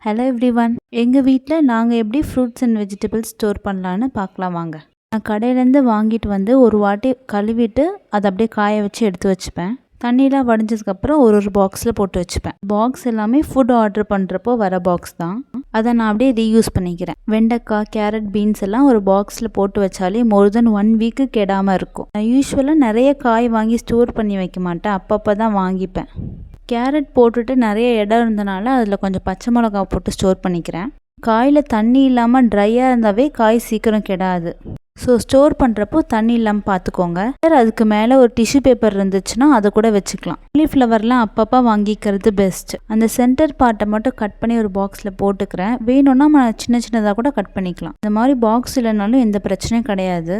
Hello everyone. எங்கள் வீட்டில் நாங்கள் எப்படி ஃப்ரூட்ஸ் அண்ட் வெஜிடபிள்ஸ் ஸ்டோர் பண்ணலான்னு பார்க்கலாம் வாங்க. நான் கடையிலேருந்து வாங்கிட்டு வந்து ஒரு வாட்டி கழுவிட்டு அதை அப்படியே காய வச்சு எடுத்து வச்சுப்பேன். தண்ணியெலாம் வடிஞ்சதுக்கப்புறம் ஒரு பாக்ஸில் போட்டு வச்சுப்பேன். பாக்ஸ் எல்லாமே ஃபுட் ஆர்டர் பண்ணுறப்போ வர பாக்ஸ் தான். அதை நான் அப்படியே ரீயூஸ் பண்ணிக்கிறேன். வெண்டைக்காய், கேரட், பீன்ஸ் எல்லாம் ஒரு பாக்ஸில் போட்டு வச்சாலே மோர் தென் 1 வீக்கு கெடாமல் இருக்கும். நான் யூஸ்வலாக நிறைய காய் வாங்கி ஸ்டோர் பண்ணி வைக்க மாட்டேன், அப்பப்போ தான் வாங்கிப்பேன். கேரட் போட்டுட்டு நிறைய இடம் இருந்தனால அதில் கொஞ்சம் பச்சை மிளகா போட்டு ஸ்டோர் பண்ணிக்கிறேன். காயில் தண்ணி இல்லாமல் ட்ரையாக இருந்தாவே காய் சீக்கிரம் கெடாது. ஸோ ஸ்டோர் பண்ணுறப்போ தண்ணி இல்லாமல் பார்த்துக்கோங்க. அதுக்கு மேலே ஒரு டிஷ்யூ பேப்பர் இருந்துச்சுன்னா அதை கூட வச்சுக்கலாம். காலிஃப்ளவர்லாம் அப்பப்போ வாங்கிக்கிறது பெஸ்ட். அந்த சென்டர் பார்ட்டை மட்டும் கட் பண்ணி ஒரு பாக்ஸில் போட்டுக்கிறேன். வேணும்னா நம்ம சின்ன சின்னதாக கூட கட் பண்ணிக்கலாம். இந்த மாதிரி பாக்ஸ் இல்லைனாலும் எந்த பிரச்சனையும் கிடையாது.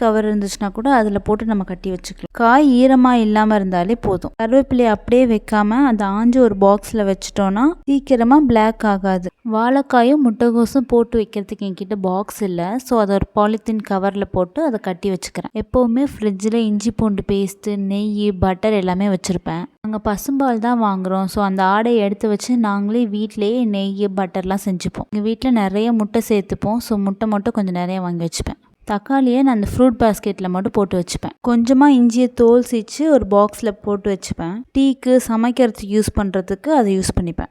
கவர் இருந்துச்சுன்னா கூட அதில் போட்டு நம்ம கட்டி வச்சுக்கலாம். காய் ஈரமாக இல்லாமல் இருந்தாலே போதும். கருவேப்பிலையை அப்படியே வைக்காம அதை ஆஞ்சு ஒரு பாக்ஸில் வச்சுட்டோன்னா சீக்கிரமாக பிளாக் ஆகாது. வாழைக்காயும் முட்டைகோசும் போட்டு வைக்கிறதுக்கு என்கிட்ட பாக்ஸ் இல்லை. ஸோ அதை ஒரு பாலித்தீன் கவரில் போட்டு அதை கட்டி வச்சுக்கிறேன். எப்போவுமே ஃப்ரிட்ஜில் இஞ்சி பூண்டு பேஸ்ட்டு, நெய், பட்டர் எல்லாமே வச்சுருப்பேன். நாங்கள் பசும்பால் தான் வாங்குகிறோம். ஸோ அந்த ஆடையை எடுத்து வச்சு நாங்களே வீட்டிலேயே நெய், பட்டர்லாம் செஞ்சுப்போம். எங்கள் வீட்டில் நிறைய முட்டை சேர்த்துப்போம். ஸோ முட்டை மட்டும் கொஞ்சம் நிறைய வாங்கி வச்சுப்பேன். தக்காளியை நான் அந்த ஃப்ரூட் பாஸ்கெட்டில் மட்டும் போட்டு வச்சுப்பேன். கொஞ்சமாக இஞ்சியை தோல் சீச்சு ஒரு பாக்ஸில் போட்டு வச்சுப்பேன். டீக்கு, சமைக்கிறதுக்கு யூஸ் பண்ணுறதுக்கு அதை யூஸ் பண்ணிப்பேன்.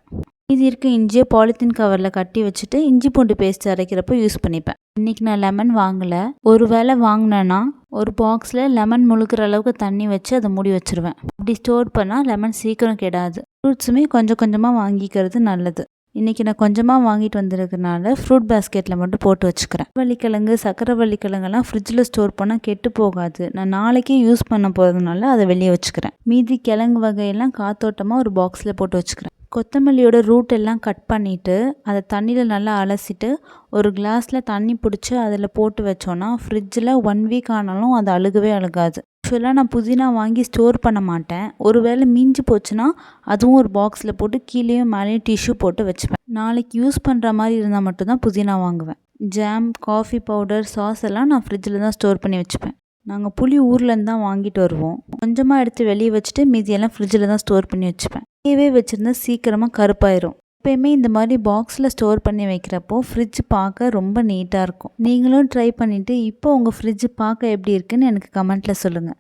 இது இருக்க இஞ்சியை பாலித்தீன் கவரில் கட்டி வச்சுட்டு இஞ்சி பூண்டு பேஸ்ட் அரைக்கிறப்போ யூஸ் பண்ணிப்பேன். இன்றைக்கி நான் லெமன் வாங்கலை. ஒரு வேளை வாங்கினேன்னா ஒரு பாக்ஸில் லெமன் முழுக்கிற அளவுக்கு தண்ணி வச்சு அதை மூடி வச்சுருவேன். அப்படி ஸ்டோர் பண்ணால் லெமன் சீக்கிரம் கெடாது. ஃப்ரூட்ஸுமே கொஞ்சம் கொஞ்சமாக வாங்கிக்கிறது நல்லது. இன்றைக்கி நான் கொஞ்சமாக வாங்கிட்டு வந்திருக்கனால ஃப்ரூட் பாஸ்கெட்டில் மட்டும் போட்டு வச்சுக்கிறேன். வள்ளிக்கிழங்கு, சக்கரவள்ளிக்கிழங்கெல்லாம் ஃப்ரிட்ஜில் ஸ்டோர் பண்ணால் கெட்டு போகாது. நான் நாளைக்கே யூஸ் பண்ண போகிறதுனால அதை வெளியே வச்சுக்கிறேன். மீதி கிழங்கு வகையெல்லாம் காத்தோட்டமாக ஒரு பாக்ஸில் போட்டு வச்சுக்கிறேன். கொத்தமல்லியோட ரூட் எல்லாம் கட் பண்ணிவிட்டு அதை தண்ணியில் நல்லா அலசிட்டு ஒரு கிளாஸில் தண்ணி பிடிச்சி அதில் போட்டு வச்சோன்னா ஃப்ரிட்ஜில் 1 வீக் ஆனாலும் அது அழுகவே அழுகாது. யூஸ்வலாக நான் புதினா வாங்கி ஸ்டோர் பண்ண மாட்டேன். ஒரு வேளை மிஞ்சி போச்சுன்னா அதுவும் ஒரு பாக்ஸில் போட்டு கீழேயும் மேலேயும் டிஷ்யூ போட்டு வச்சுப்பேன். நாளைக்கு யூஸ் பண்ணுற மாதிரி இருந்தால் மட்டும்தான் புதினா வாங்குவேன். ஜாம், காஃபி பவுடர், சாஸ் எல்லாம் நான் ஃப்ரிட்ஜில் தான் ஸ்டோர் பண்ணி வச்சுப்பேன். நாங்கள் புளி ஊர்லேருந்து தான் வாங்கிட்டு வருவோம். கொஞ்சமாக எடுத்து வெளியே வச்சுட்டு மீதியெல்லாம் ஃப்ரிட்ஜில் தான் ஸ்டோர் பண்ணி வச்சுப்பேன். வெளியவே வச்சுருந்தா சீக்கிரமாக கருப்பாயிரும். எப்பயுமே இந்த மாதிரி பாக்ஸில் ஸ்டோர் பண்ணி வைக்கிறப்போ ஃப்ரிட்ஜ் பார்க்க ரொம்ப நீட்டாக இருக்கும். நீங்களும் ட்ரை பண்ணிவிட்டு இப்போ உங்கள் ஃப்ரிட்ஜ் பார்க்க எப்படி இருக்குன்னு எனக்கு கமெண்ட்டில் சொல்லுங்கள்.